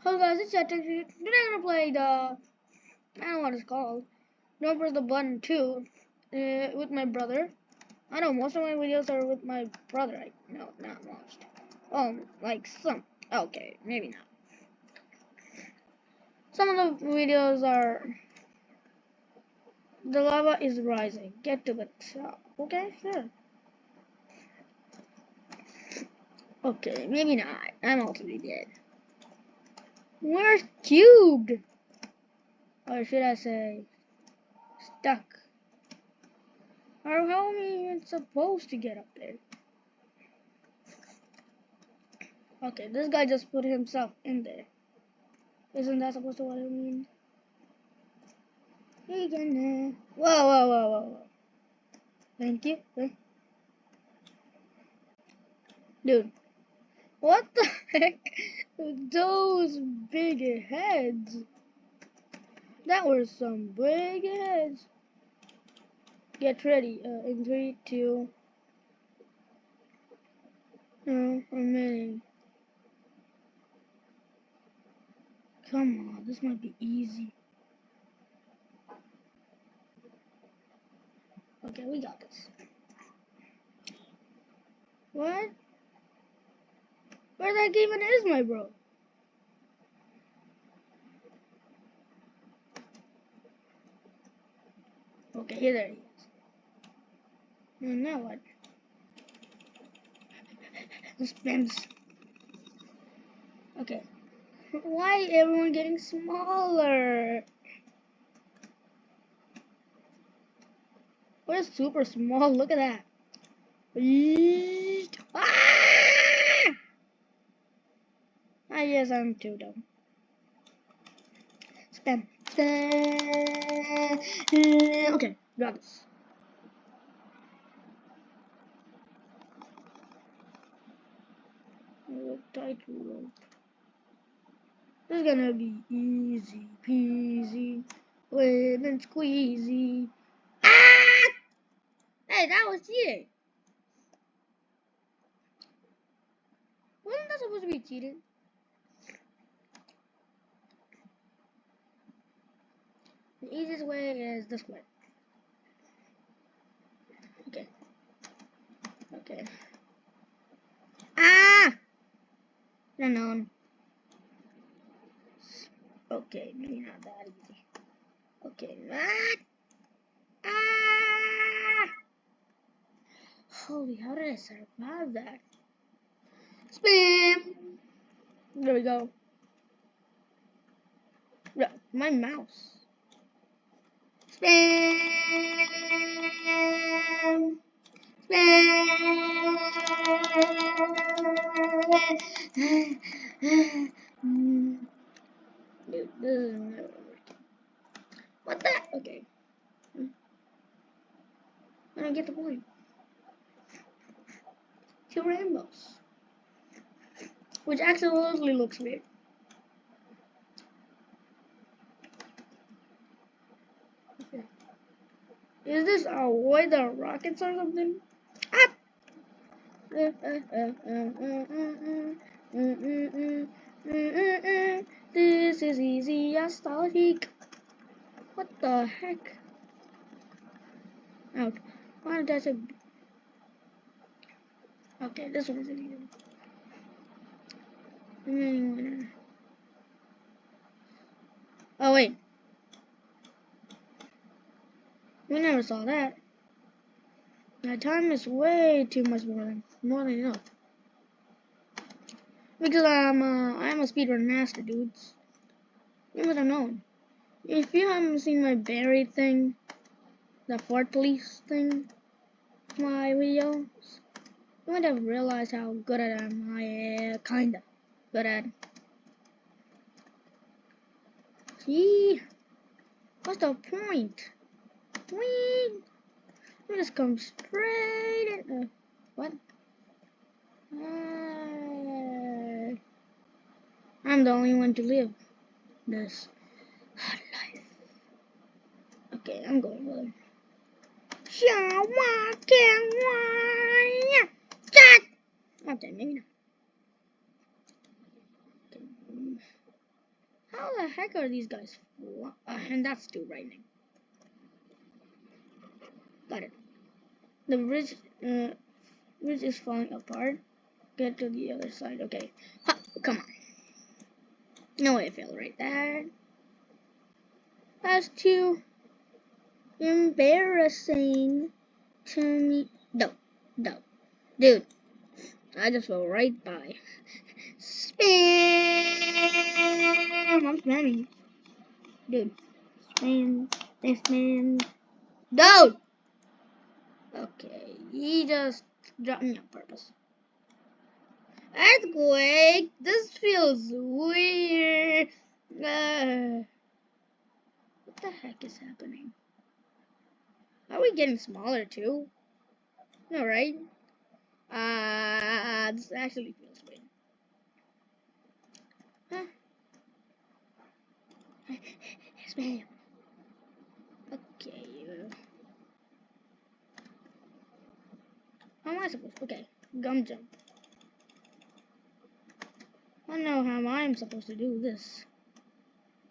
Hello guys, it's Chat. Today I'm gonna play the, I don't know what it's called. Don't press the button 2 with my brother. I know most of my videos are with my brother. No, not most. Like some. Okay, maybe not. Some of the videos are, the lava is rising. Get to the top. Okay, sure. Okay, maybe not. I'm already dead. Where's cubed? Or should I say stuck? Or how am I even supposed to get up there? Okay, this guy just put himself in there. Isn't that supposed to what I mean? Whoa, whoa, whoa, whoa, whoa. Thank you. Dude, what the heck? Those big heads. That were some big heads. Get ready. In 3, 2. No, remaining. Come on, this might be easy. Okay, we got this. What? Where the heck even is my bro? Okay, here there he is. And now what? Spams. Okay. Why everyone getting smaller? We're super small. Look at that. Ah! I guess I'm too dumb. Spam. Okay, got this. Tight rope. This is gonna be easy peasy, lemon squeezy. Ah! Hey, that was cheating. Wasn't that supposed to be cheating? The easiest way is this way. Okay. Okay. Ah! Unknown. Okay, maybe not that easy. Okay. Ah! Holy, how did I survive that? Spam! There we go. Yeah, my mouse. Spam! Spam! Dude, this is never working. What the? Okay. I don't get the point. 2 rainbows. Which absolutely looks weird. Okay. Is this avoid the rockets or something? Ah! This is easy as talk. What the heck? Out. Why did I say? Okay, this one's an easy one. Oh wait, we never saw that. My time is way too much more than enough. Because I'm a speedrun master, dudes. You would have known. If you haven't seen my buried thing, the Fort Police thing, my videos, you might have realized how good at I am. Kinda good at. See, what's the point? Whee! You just come straight in. What? I'm the only one to live this hard life. Okay, I'm going with him. Okay, maybe not. Okay. How the heck are these guys? And that's too frightening. Got it. The bridge is falling apart. Get to the other side. Okay. Ha, come on. No way I failed right there. That's too embarrassing to me. No. Dude, I just fell right by. Spam! I'm spamming. Dude. Spam. Dude! Okay, he just dropped me on purpose. Earthquake! This feels weird. What the heck is happening? Are we getting smaller too? No, right? This actually feels weird. Huh? Spam. Okay. How am I supposed to? Okay. Gum jump. I don't know how I'm supposed to do this.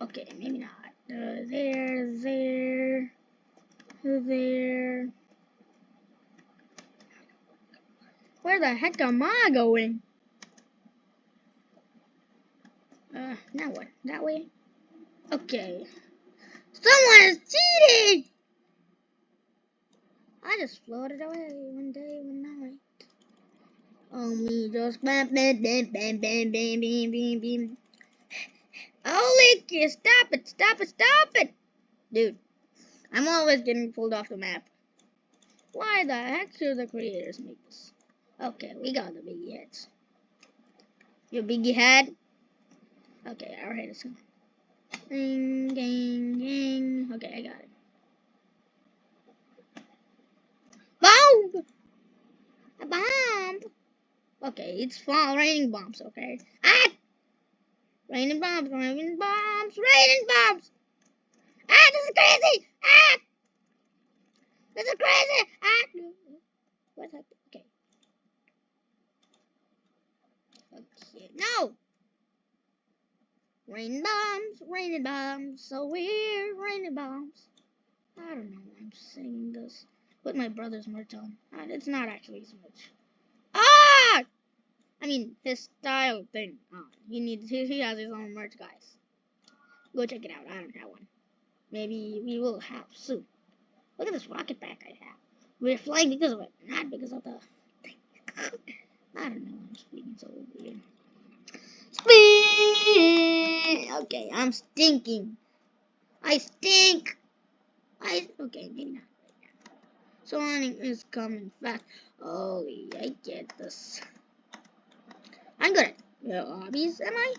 Okay, maybe not. There. Where the heck am I going? Now what? That way? Okay. Someone is cheating! I just floated away one day, one night. Oh, me just bam. Holy, stop it! Dude, I'm always getting pulled off the map. Why the heck should the creators make this? Okay, we got the biggie heads. Your biggie head? Okay, our head is gone. Ding. Okay, I got it. Bomb! A bomb! Okay, it's raining bombs, okay? Ah! Raining bombs! Ah, this is crazy! Ah! This is crazy! Ah! What's that? Okay. Okay, no! Raining bombs, so weird, raining bombs. I don't know why I'm singing this. Put my brother's merch on. It's not actually his merch. Ah! I mean, his style thing. He has his own merch, guys. Go check it out. I don't have one. Maybe we will have soon. Look at this rocket pack I have. We're flying because of it, not because of the thing. I don't know. I'm speaking so weird. Okay, I'm stinking. I stink. Okay, maybe not. Sonic is coming fast. Holy, I get this. I'm good at hobbies, am I?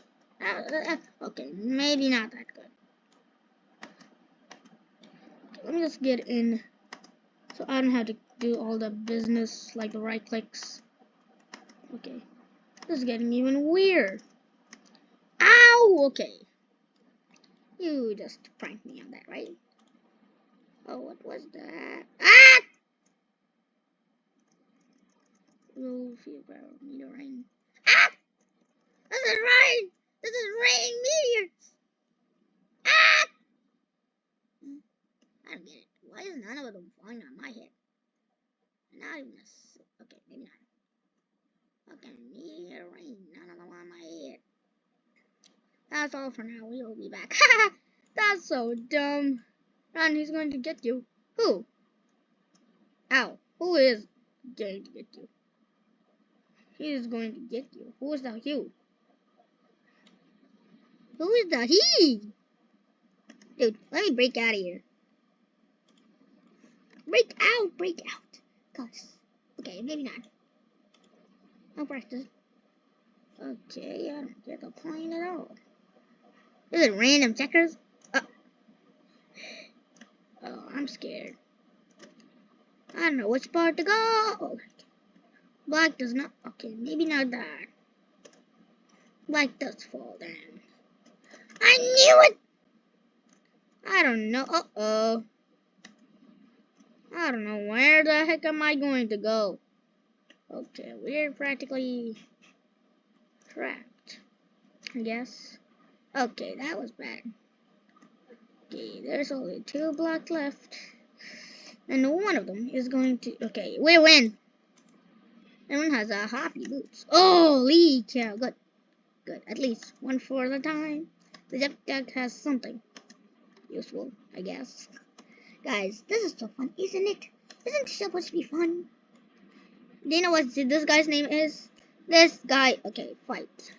Okay, maybe not that good. Okay, let me just get in so I don't have to do all the business like the right clicks. Okay, this is getting even weird. Ow! Okay. You just pranked me on that, right? Oh, what was that? Ah! Low fear meteorite. Ah! This is rain! This is raining meteors! Ah! I don't get it. Why is none of them falling on my head? Not even a... Okay, maybe not. Okay, meteor rain. None of them on my head. That's all for now. We will be back. That's so dumb. And he's going to get you. Who? Ow. Who is going to get you? He is going to get you. Who is that you? Who is that he? Dude, let me break out of here. Break out. Guys. Okay, maybe not. I'll practice. Okay, I don't get the point at all. Is it random checkers? Oh, I'm scared. I don't know which part to go. Oh, black does not. Okay, maybe not that. Black does fall down. I knew it! I don't know. Uh-oh. I don't know where the heck am I going to go. Okay, we're practically trapped, I guess. Okay, that was bad. Okay, there's only 2 blocks left. And one of them is going to... Okay, we win. Everyone has a happy boots. Holy cow, good. Good, at least one for the time. The jetpack has something useful, I guess. Guys, this is so fun, isn't it? Isn't it supposed to be fun? Do you know what this guy's name is? This guy... Okay, fight.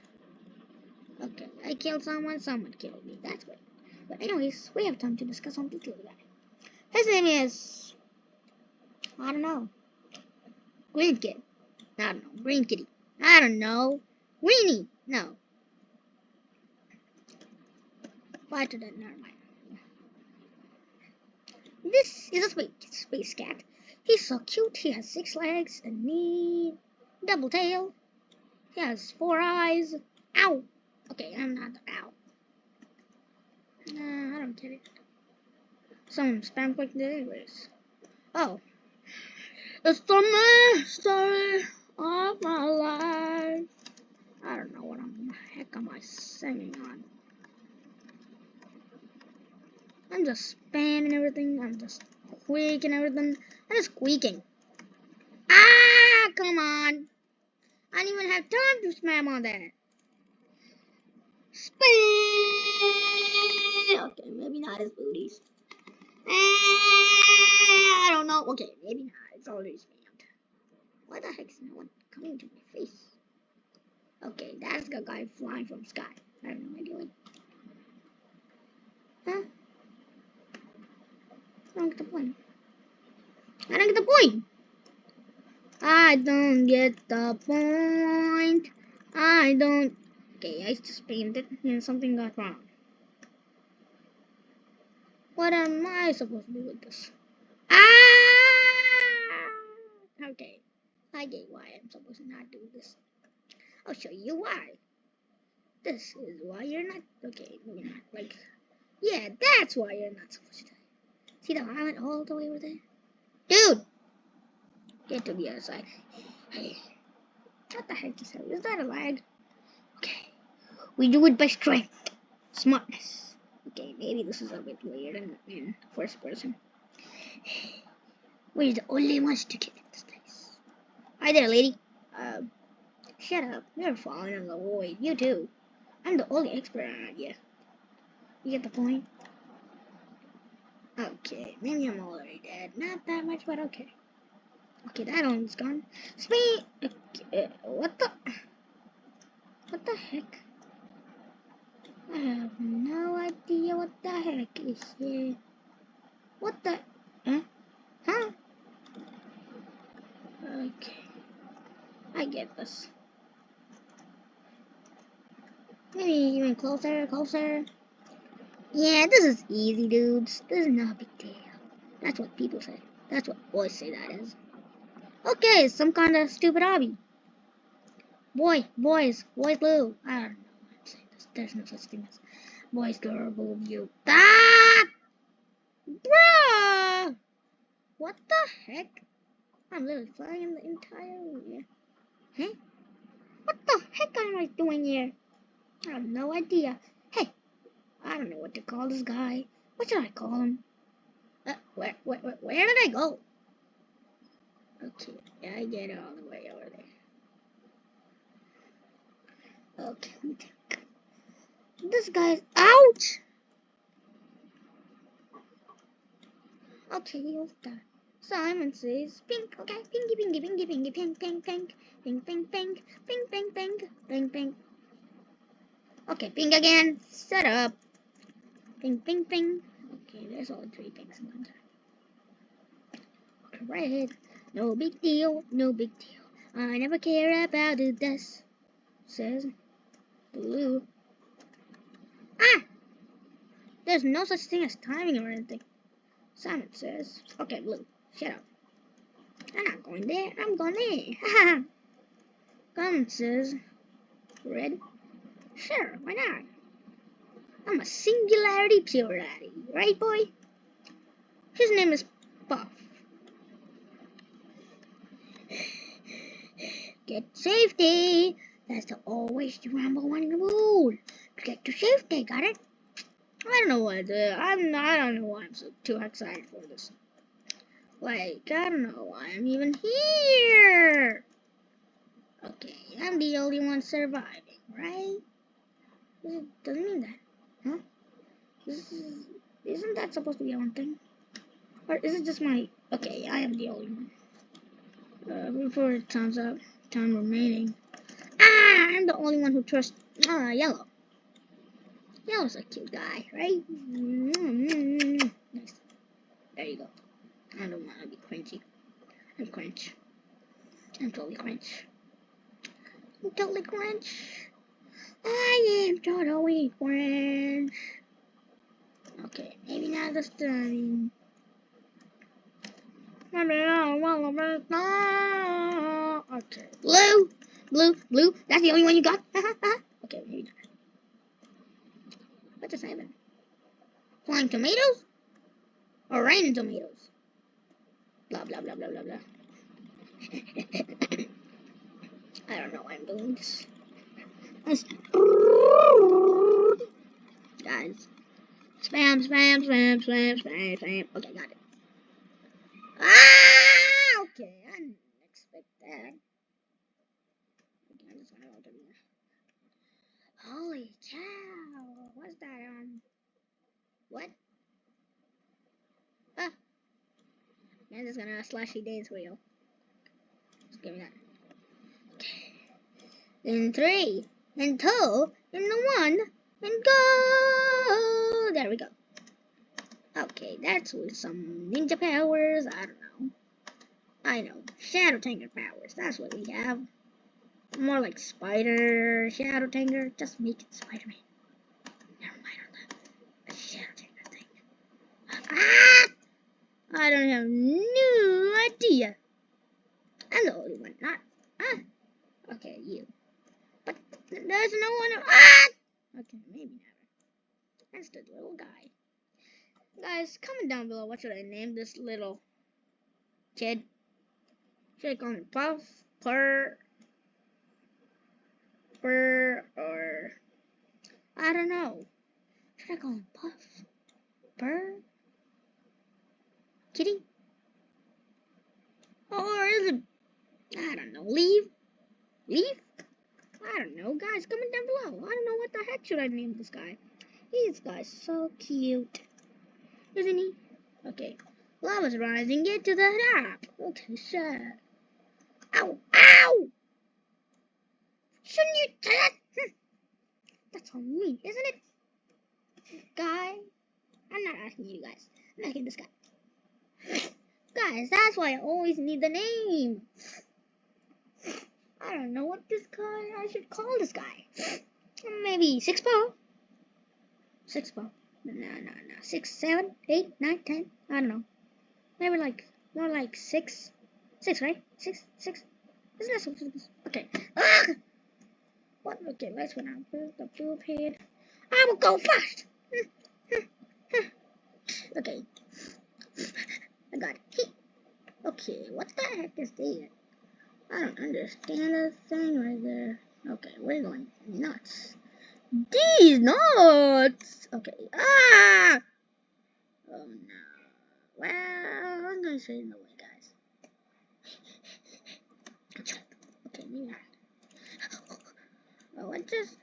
Okay, I killed someone killed me. That's great. But anyways, we have time to discuss on this little guy. His name is... I don't know. Green Kid. I don't know. Green Kitty. I don't know. Weenie. No. Fight to that. Never mind. This is a space cat. He's so cute. He has 6 legs, a knee, double tail. He has 4 eyes. Ow. Okay, I'm not. Ow. Nah, I don't get it. Some spam quick anyways. Oh. It's the mystery of my life. I don't know what the heck am I singing on. I'm just spamming everything. I'm just squeaking everything. I'm just squeaking. Ah, come on. I don't even have time to spam on that. Spam. Okay, maybe not his booties. I don't know. Okay, maybe not. It's already spammed. Why the heck is no one coming to my face? Okay, that's the guy flying from the sky. I don't know what I'm doing. Huh? I don't get the point. I don't get the point. I don't get the point. I don't. Okay, I just spammed it and something got wrong. What am I supposed to do with this? Ah! Okay, I get why I'm supposed to not do this. I'll show you why. This is why you're not. Okay, you're not like. Yeah, that's why you're not supposed to. See the island all the way over there? Dude! Get to the other side. Hey. What the heck is that? Is that a lag? Okay. We do it by strength. Smartness. Okay, maybe this is a bit weird in first person. We're the only ones to get in this place. Hi there, lady. Shut up. You're falling in the void. You too. I'm the only expert on you. You get the point? Okay, maybe I'm already dead. Not that much, but okay. Okay, that one's gone. Speed. Okay, what the heck? I have no idea what the heck is here. What the? Huh? Huh? Okay, I get this. Maybe even closer, closer. Yeah, this is easy, dudes. This is not a big deal. That's what people say. That's what boys say that is. Okay, some kind of stupid hobby. Boys, blue. I don't know why I'm saying this. There's no such thing as boys, girl, blue, you. Ah! Bruh! What the heck? I'm literally flying the entire way. Huh? What the heck am I doing here? I have no idea. Hey, I don't know what to call this guy. What should I call him? Where did I go? Okay, I get it all the way over there. Okay, let me think. This guy's ouch! Okay, what's that? Simon says pink. Okay, pinky, pink, pink, pink, pink, pink, pink, pink, pink, pink, pink, pink. Okay, pink again. Set up. Pink, pink, pink. Okay, there's only 3 pinks in one time. Red. No big deal. No big deal. I never care about the dust. Says blue. Ah! There's no such thing as timing or anything. Simon says, okay, blue. Shut up. I'm not going there. I'm going there. Haha. Simon says, red. Sure, why not? I'm a singularity plurality, right, boy? His name is Puff. Get safety. That's the always the number 1 rule. get to safety. Got it? I don't know what. I don't know why I'm so too excited for this. Like, I don't know why I'm even here. Okay, I'm the only one surviving, right? Doesn't mean that, huh? Isn't that supposed to be one thing? Or is it just my? Okay, I am the only one. Before time's up, time remaining. Ah, I'm the only one who trusts Yellow. Yellow's a cute guy, right? Nice. There you go. I don't want to be cringy. I'm cringe. I'm totally cringe. I'm totally cringe. I am totally cringe. Okay, maybe not this time. Okay, blue. That's the only one you got. Okay, maybe not. What just happened? Flying tomatoes or raining tomatoes? Blah blah blah blah blah blah. I don't know why I'm doing this. Guys, spam. Okay, got it. Ah, okay, I didn't expect that. Okay, I'm just gonna go to the... Holy cow! What's that on? What? Ah! I'm just gonna slashy dance wheel. Just give me that. Okay. In 3, in 2, in 1, and go! There we go. Okay, that's with some ninja powers. I don't know. I know. Shadow Tanker powers. That's what we have. More like Spider, Shadow Tanker. Just make it Spider-Man. Never mind on that. A Shadow Tanker thing. Ah! I don't have no idea. I'm the only one, not. Ah! Okay, you. But there's no one. Ah! Okay, maybe never. That's the little guy. Guys, comment down below what should I name this little kid. Should I call him Puff, Purr, or I don't know. Should I call him Puff, Purr, Kitty, or is it I don't know, Leaf? I don't know, guys. Comment down below. I don't know what the heck should I name this guy. This guy's so cute, isn't he? Okay, lava's rising. Get to the top. Okay, sure. Ow! Ow! Shouldn't you do that? That's on me, isn't it? Guy, I'm not asking you guys. I'm asking this guy. Guys, that's why I always need the name. I don't know what this guy I should call this guy. Maybe 6 Paw. 6 Paw. No. 6, 7, 8, 9, 10. I don't know. Maybe like more like 6. 6, right? 6. Isn't that something? Okay. Ah! What? Okay, let's run out the poop head. I will go fast. Okay. I got it. Okay, what the heck is that? I don't understand that thing right there. Okay, we're going nuts. These nuts! Okay. Ah! Oh no. Well, I'm gonna say no way, guys. Okay, maybe not. Oh, what just...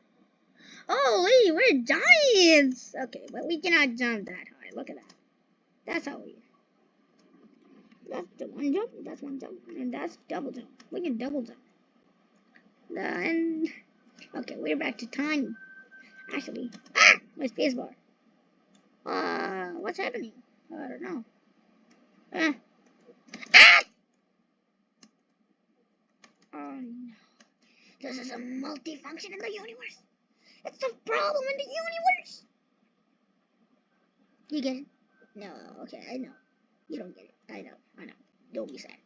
Holy, we're giants! Okay, but we cannot jump that high. Look at that. That's how we... That's the one jump, that's one jump, and that's double jump. We can double jump. Then... Okay, we're back to tiny. Actually... Ah! My spacebar. What's happening? I don't know. Ah! Oh no. This is a multifunction in the universe. It's a problem in the universe. You get it? No, okay, I know. You don't get it. I know. Don't be sad.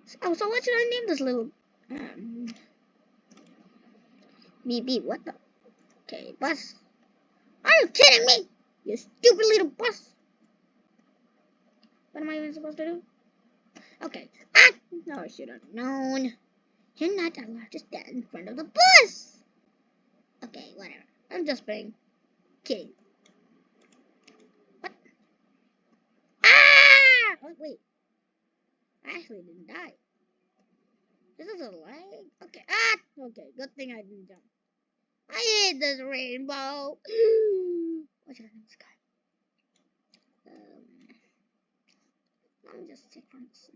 So what should I name this little beep, what the? Okay, bus. Are you kidding me? You stupid little bus. What am I even supposed to do? Okay. Ah! No, I should have known. You're not allowed to stand in front of the bus. Okay, whatever. I'm just playing. Kidding. What? Ah! Oh, wait. I actually didn't die. This is a lag? Okay. Ah! Okay, good thing I didn't jump. I hate this rainbow. What should I name this guy? Let me just take from this.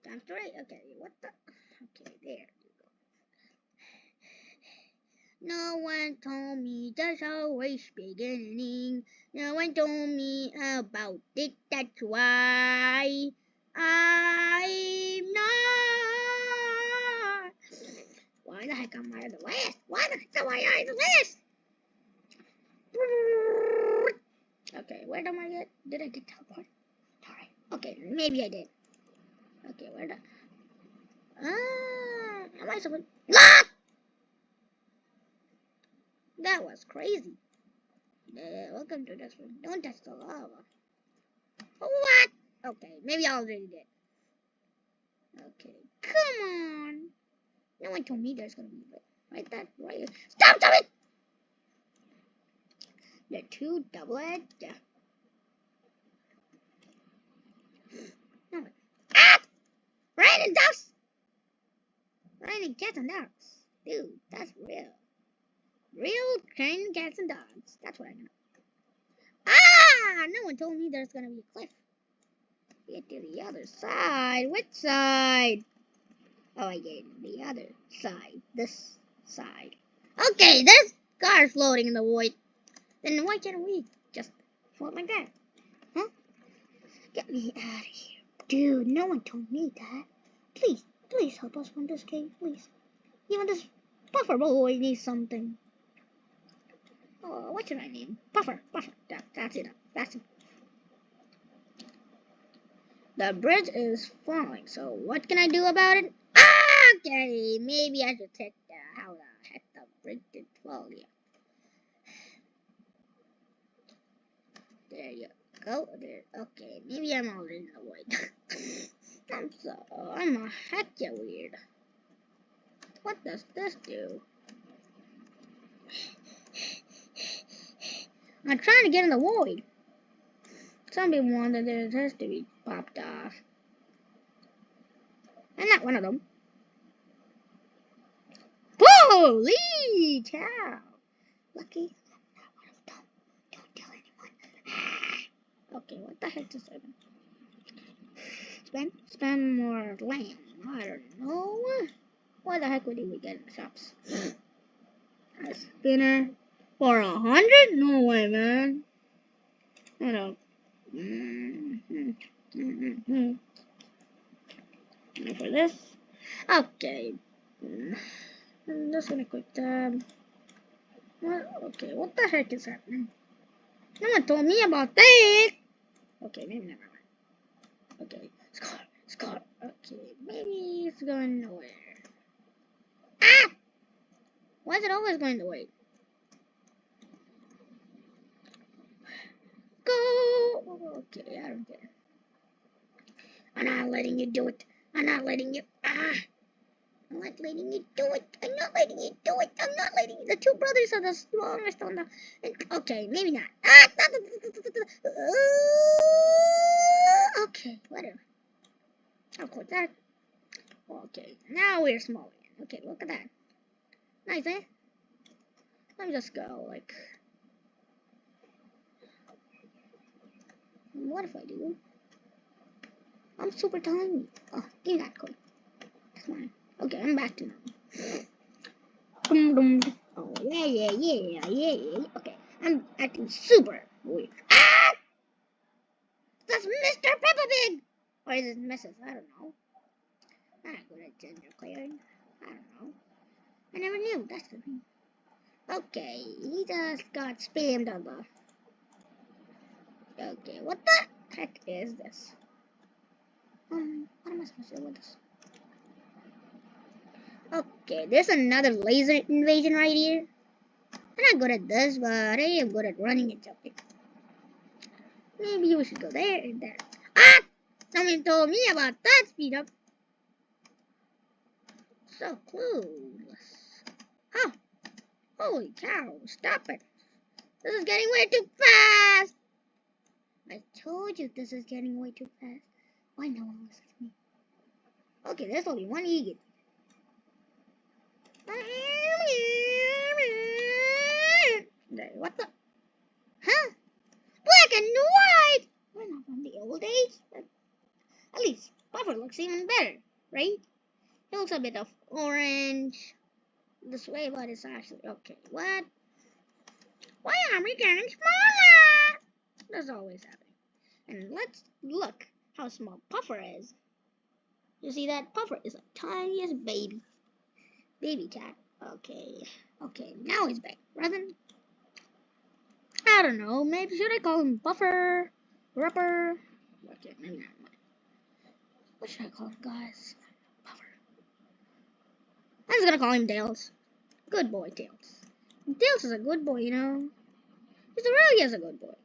Times 3. Okay, what the? Okay, there. No one told me that's how race beginning. No one told me about it. That's why I'm not. Why the heck am I the last? Why the heck am I the last? Okay, where did I get? Did I get teleport? Alright. Okay, maybe I did. Okay, where the? Am I supposed? Ah! That was crazy. Welcome to this one. Don't touch the lava. What? Okay, maybe I already did. Okay, come on. No one told me there's gonna be right that right here. Stop it! The two double-edged. Yeah. No. Ah! Raining ducks. Raining cats and dogs. Dude, that's real. Real raining cats and dogs. That's what I know. Ah! No one told me there's gonna be a cliff. Get to the other side. Which side? Oh, I get it. The other side. This side. Okay, this car's floating in the void. Then why can't we just float like that? Huh? Get me out of here. Dude, no one told me that. Please help us win this game, please. Even this Puffer boy needs something. Oh, what should I name? Puffer. That's it. That's it. The bridge is falling, so what can I do about it? Okay, maybe I should check how the heck the bridge did fall here. There you go. There. Okay, maybe I'm already in the void. I'm a heck weird. What does this do? I'm trying to get in the void. Some people want that there has to be popped off. I'm not one of them. Holy cow! Lucky I'm not one of them. Don't tell anyone. Okay, what the heck just happened? Spend more land. I don't know. Why the heck would we get in the shops? A spinner for 100? No way, man. I don't. And for this. Okay. I'm just gonna quick tab. Okay, what the heck is happening? No one told me about that. Okay, maybe never mind. Okay, scar. Okay, maybe it's going nowhere. Ah! Why is it always going the way? Go! Okay, I don't care. I'm not letting you do it. I'm not letting you. I'm not letting you do it. I'm not letting you do it. I'm not letting you. The two brothers are the strongest on the. Okay, maybe not. Okay, whatever. I'll quit that. Okay, now we're small again. Okay, look at that. Nice, eh? Let me just go, like. What if I do? I'm super tiny. Oh, give me that coin. That's mine. Okay, I'm back to normal. Oh, yeah. Okay, I'm acting super weird. Ah! That's Mr. Peppa Pig! Or is it Mrs.? I don't know. I'm not good at gender clearing. I don't know. I never knew. That's the thing. Okay, he just got spammed on the... Okay, what the heck is this? What am I supposed to do with this? Okay, there's another laser invasion right here. I'm not good at this, but I am good at running and jumping. Maybe we should go there and there. Ah! Someone told me about that speed up. So clueless. Oh, Holy cow, stop it. This is getting way too fast. I told you this is getting way too fast. Why no one listens to me? Okay, there's only one eagle. What the? Huh? Black and white! We're not from the old days. At least Puffer looks even better, right? He looks a bit of orange. This way, but it's actually okay. What? Why are we getting smaller? That's always happening. And let's look how small Puffer is. You see that? Puffer is the tiniest baby. Baby cat. Okay. Okay, now he's back. Rather than, I don't know, maybe should I call him Buffer? Rupper? Okay, maybe not. What should I call him, guys? Buffer. I'm just gonna call him Tails. Good boy, Tails. Tails is a good boy, you know. He really is a good boy.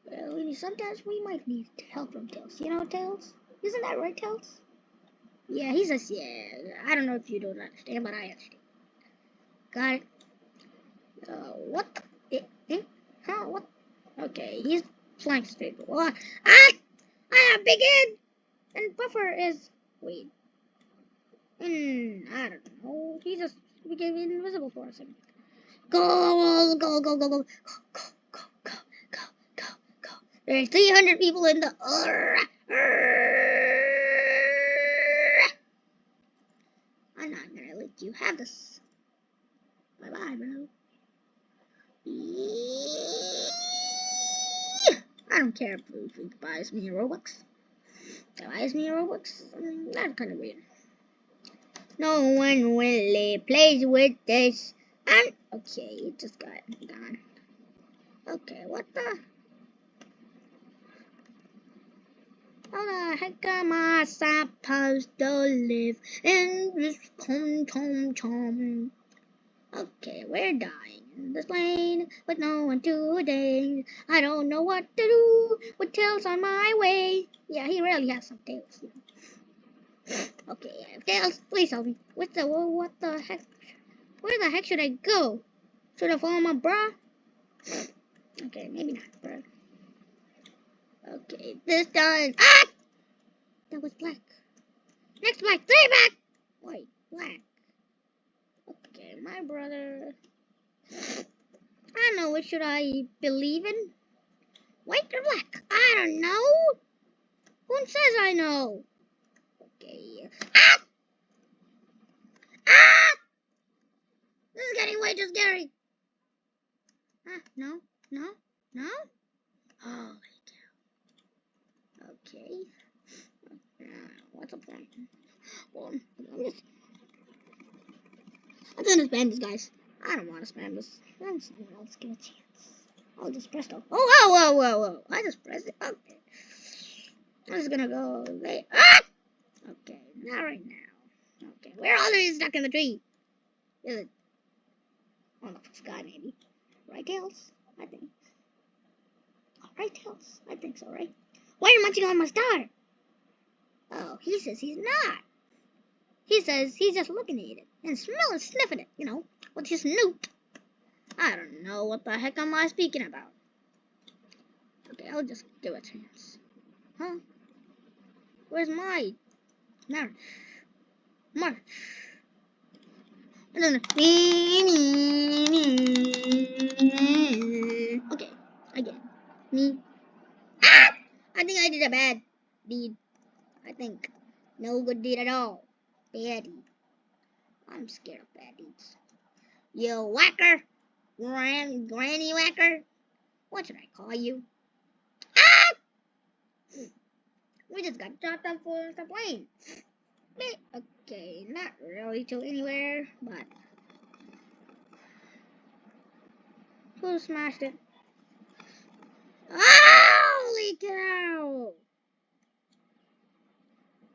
Well, sometimes we might need help from Tails. You know, Tails? Isn't that right, Tails? Yeah, he says, yeah. I don't know if you don't understand, but I understand. Got it. What? Huh? What? Okay, he's flying straight. What? I have big head! And Puffer is... Wait. I don't know. He just became invisible for a second. Go, go, go, go, go. Go, go, go, go, go, go, go. There's 300 people in the... I'm not gonna let you have this. Bye-bye, bro. I don't care if he buys me Robux. Buys me Robux? That's kind of weird. No one really plays with this. And okay, it just got gone. Okay, what the? How the heck am I supposed to live in this tom? Okay, we're dying in this plane with no one today. I don't know what to do with Tails on my way. Yeah, he really has some tails. Okay, Tails, please help me. What the heck? Where the heck should I go? Should I follow my bra? Okay, maybe not, bro. Okay, this time. Ah! That was black. Next black, 3 black! Wait, black. Okay, my brother. I don't know, what should I believe in? White or black? I don't know. Who says I know? Okay. Ah! Ah! This is getting way too scary. Ah, no. Holy cow. Okay. What's the point? Well, I'm gonna spam this, guys. I don't want to spam this. Let's give it a chance. I'll just press the... Oh, whoa. I just pressed it. Okay. I'm just gonna go there. Ah! Okay, not right now. Okay, where are they stuck in the tree? Is it on the sky, maybe? Right, Tails? I think. Oh, right, Tails? I think so, right? Why are you munching on my star? Oh, he says he's not. He says he's just looking at it and sniffing it, you know, with his snoot. I don't know what the heck am I speaking about. Okay, I'll just give it a chance. Huh? Where's my march? Okay, again. Me. Ah! I think I did a bad deed. I think. No good deed at all. Bad deed. I'm scared of bad deeds. You whacker! Granny whacker! What should I call you? Ah! We just got dropped off for the plane. Okay, not really to anywhere, but... Who smashed it? Holy cow!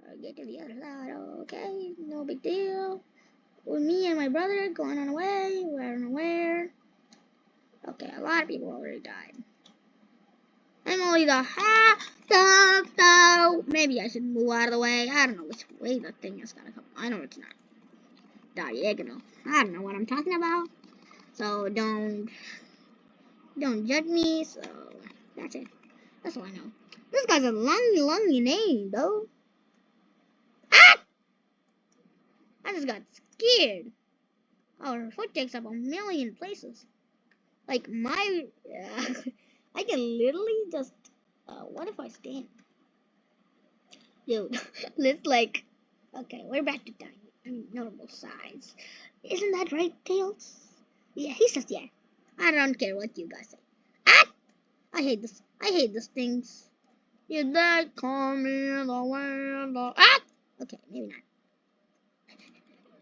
I'll get to the other side, okay? No big deal. With me and my brother going on away, we don't know where. Okay, a lot of people already died. I'm only the maybe I should move out of the way. I don't know which way the thing is gonna come. I know it's not diagonal. I don't know what I'm talking about. So don't judge me. So that's it. That's all I know. This guy's a long name though. Ah! I just got scared. Our foot takes up a million places. Like my, I can literally just. What if I stand? Dude, let's like. Okay, we're back to tiny. I mean, normal size. Isn't that right, Tails? Yeah, he says yeah. I don't care what you guys say. Ah! I hate this. I hate these things. You dad call me the window. Ah! Okay, maybe not.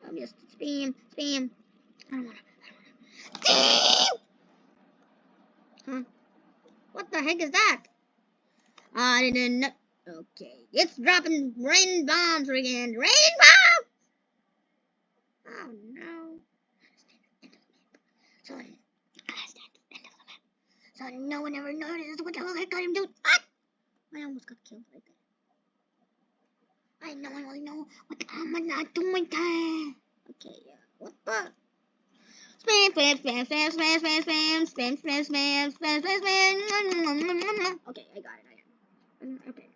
I'm just spam. I don't wanna. Huh? What the heck is that? I didn't know. Okay, it's dropping rain bombs again. Rain bombs! Oh no. So, so no one ever noticed what the hell I got him doing. Ah! I almost got killed right there. I know, I only know what I'm not doing that. Okay, what the? Spam. Okay, I got it. Okay.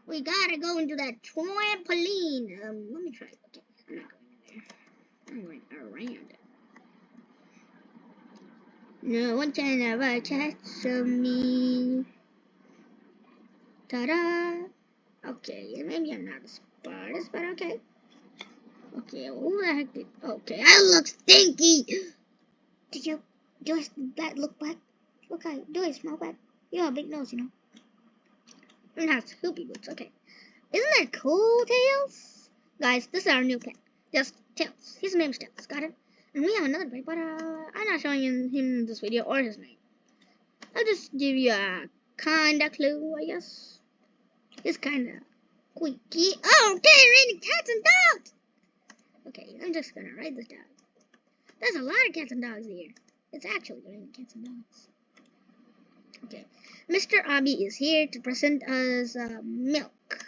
We gotta go into that trampoline. Let me try. Okay, I'm not going in there. I'm going around it. No one can ever touch me. Ta-da! Okay, maybe I'm not the smartest, but okay. Okay, who the heck did... Okay, I look stinky! Did you... Do I look bad? Do I smell bad? You have a big nose, you know. And has poopy boots, okay. Isn't that cool, Tails? Guys, this is our new pet. Just Tails. His name's Tails, got it? And we have another pet, but I'm not showing him this video or his name. I'll just give you a kinda clue, I guess. It's kinda squeaky. Oh, okay, raining cats and dogs! Okay, I'm just gonna write this down. There's a lot of cats and dogs here. It's actually raining cats and dogs. Okay, Mr. Abby is here to present us milk.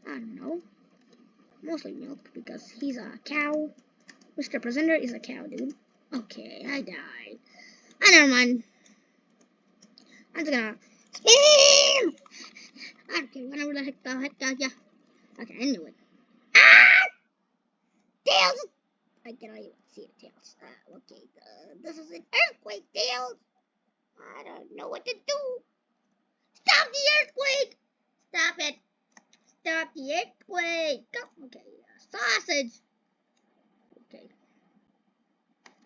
I don't know. Mostly milk because he's a cow. Mr. Presenter is a cow, dude. Okay, I died. Never mind. I'm just gonna spam! I don't care, whatever the heck, yeah. Okay, I knew it. Ah! Tails! I cannot even see the Tails. Okay, this is an earthquake, Tails. I don't know what to do. Stop the earthquake! Stop it. Stop the earthquake. Go. Okay, sausage. Okay.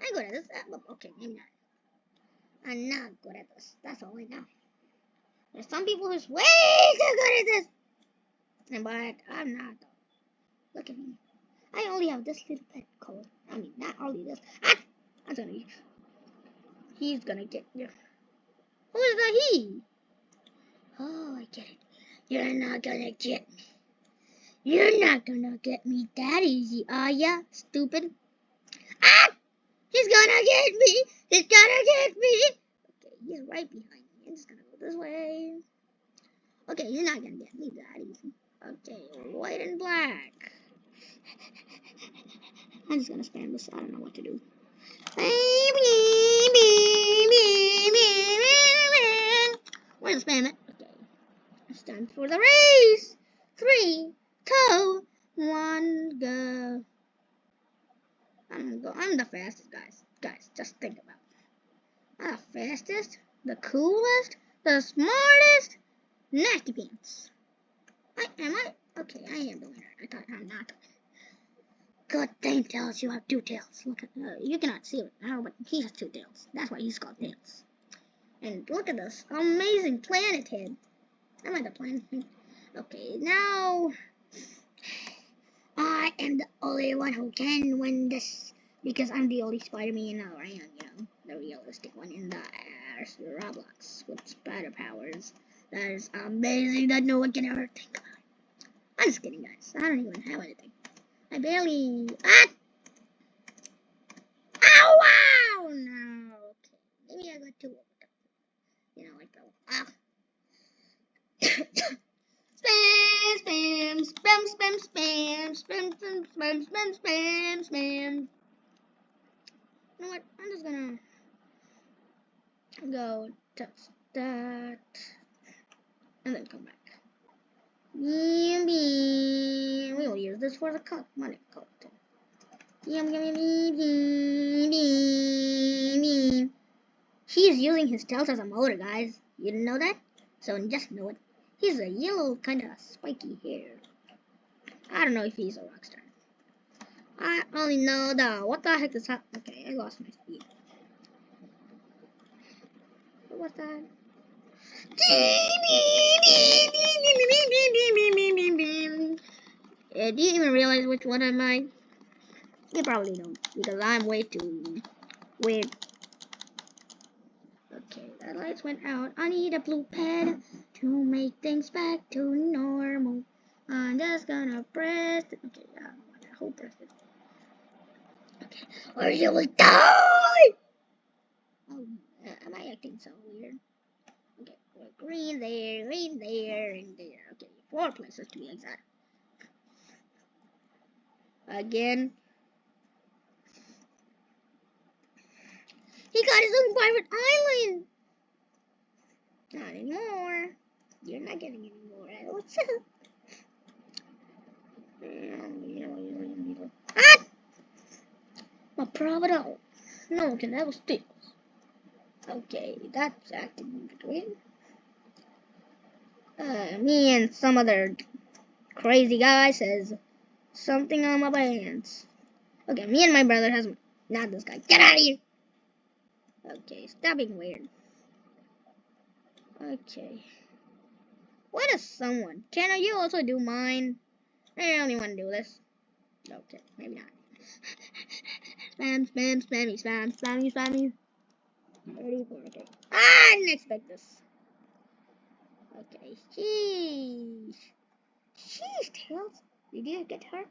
I'm good at this. Okay, maybe not. I'm not good at this. That's all I know. There's some people who's way too good at this. But I'm not. Look at me. I only have this little pet color. I mean, not only this. Ah! I'm gonna. He's gonna get you. Who is the he? Oh, I get it. You're not gonna get me. You're not gonna get me that easy, are ya, stupid? Ah! He's gonna get me! He's gonna get me! Okay, he's right behind me. I'm just gonna go this way. Okay, he's not gonna get me that easy. Okay, white and black. I'm just gonna spam this. I don't know what to do. Where's the spam it? Okay. It's time for the race. 3, 2, 1, go. I'm the fastest, guys. Guys, just think about it. I'm the fastest, the coolest, the smartest, nasty pants. Am I? Okay, I am the winner. I thought I'm not the winner. Good thing, Tails, you have 2 tails. Look at you cannot see it now, but he has 2 tails. That's why he's called Tails. And look at this amazing planet head. I like the planet head. Okay, now I am the only one who can win this because I'm the only Spider-Man around, you know, the realistic one in the Roblox with spider powers. That is amazing that no one can ever think about it. I'm just kidding, guys. I don't even have anything. I barely. Ah! Ow! Wow! No. Okay. Maybe I got 2 of them. You know, like the. Ah. Spam, spam, spam, spam, spam, spam, spam, spam, spam, spam, spam. know what? I'm just gonna go touch that and then come back. Yum, we will use this for the money collector. Yum, yum, yum, yum, yum, yum. He's using his tails as a motor, guys. You didn't know that? So just know it. He's a yellow, kind of spiky hair. I don't know if he's a rockstar. I only know that. What the heck is that? Okay, I lost my speed. What's that? Do you even realize which one am I? You probably don't, because I'm way too weird. Okay, the lights went out. I need a blue pad to make things back to normal. I'm just gonna press it. Okay, I hope press it. Okay, or you will die! Oh, am I acting so weird? Okay, green there, and there. Okay, 4 places to be exact. Again. He got his own private island! Not anymore. You're not getting any more. What's up? Ah! My private island. No one can ever steal. Okay, that's acting weird. Me and some other crazy guy says something on my pants. Okay, me and my brother has not this guy. Get out of here! Okay, stop being weird. Okay. What is someone? Can you also do mine? I only want to do this. Okay, maybe not. Spam, spammy. 34, okay. I didn't expect this. Okay, sheesh, Tails. Did you get hurt?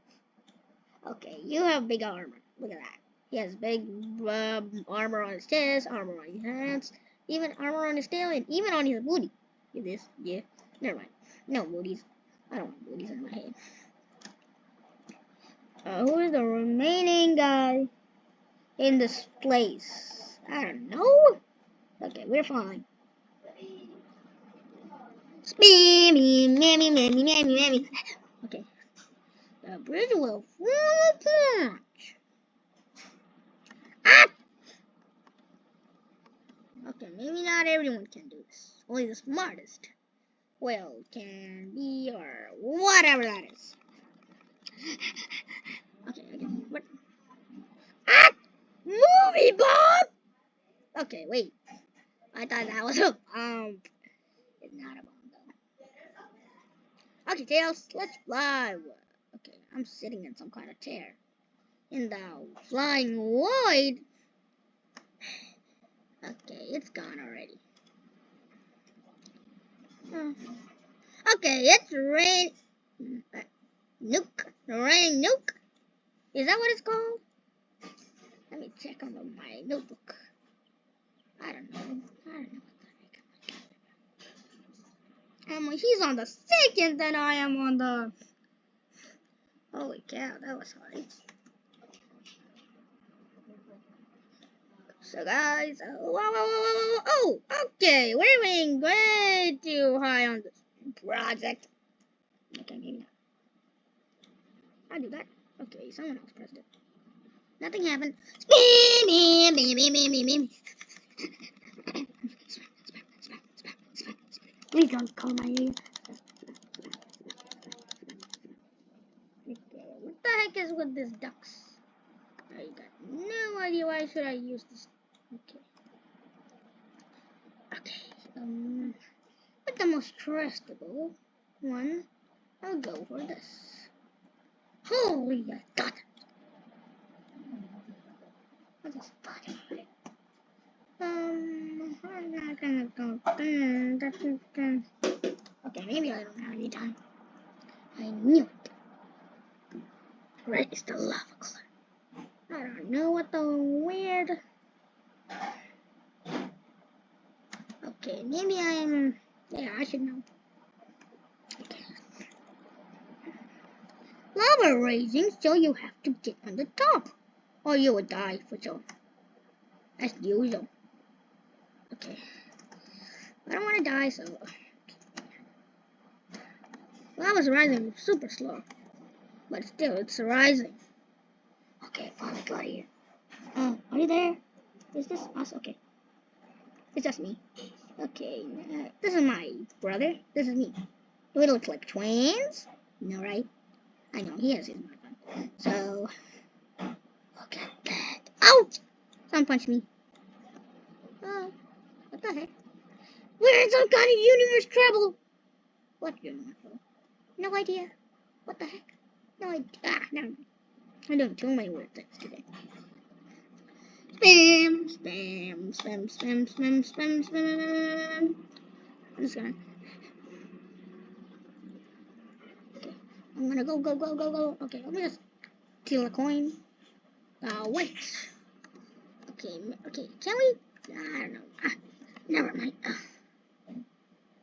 Okay, you have big armor. Look at that. He has big armor on his chest, armor on his hands, even armor on his tail, and even on his booty. Get this? Yeah. Never mind. No booties. I don't want booties in my head. Who is the remaining guy in this place? I don't know. Okay, we're fine. Mammy. Okay. The bridge will fall apart. Ah! Okay, maybe not everyone can do this. Only the smartest can be, or whatever that is. Okay. What? Ah! Movie bomb! Okay, wait. I thought that was a bomb. It's not a bomb, though. Okay, Tails, let's fly. Okay, I'm sitting in some kind of chair. In the flying void. Okay, it's gone already. Okay, it's rain. Nuke. Rain nuke. Is that what it's called? Let me check on my notebook. I don't know what the heck. He's on the second, and I am on the. Holy cow, that was hard. So guys, oh, okay, we're being way too high on this project. Okay, maybe not. I'll do that. Okay, someone else pressed it. Nothing happened. Please don't call my name. Okay, what the heck is with these ducks? I got no idea why should I use this. Okay. With the most trustable one, I'll go for this. Holy, I got it. I just thought about it. I'm not gonna go. Okay, maybe I don't have any time. I knew it. Red is the lava color. I don't know what the weird. Okay, maybe I'm. Yeah, I should know. Okay. Lava raising, so you have to get on the top, or you will die for sure. as usual. Okay. I don't want to die, so... Well, I was rising super slow. But still, it's rising. Okay, finally got here. Are you there? Is this us? Okay. It's just me. Okay, this is my brother. This is me. Do we look like twins? No, right? I know, he has his microphone. So, look at that. Ouch! Someone punched me. Oh, what the heck? We're in some kind of universe trouble. What universe trouble? No idea. What the heck? No idea. Ah, never mind. I'm doing too many weird things today. Spam, spam, spam, spam, spam, spam, spam. I'm just gonna... Okay. I'm gonna go, go, go, go, go. Okay, let me just steal a coin. Wait. Okay, okay. Can we... I don't know. Never mind.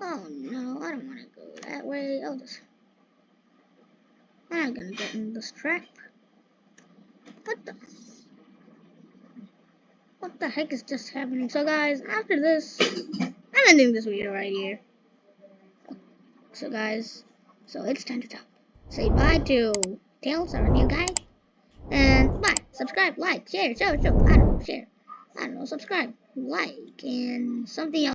Oh no, I don't want to go that way. I'm not gonna get in this trap. What the heck is just happening? So guys, after this, I'm ending this video right here. So guys, so it's time to talk. Say bye to Tails, our new guy. And bye. Subscribe, like, share, show. I don't know, share. I don't know, subscribe, like, and something else.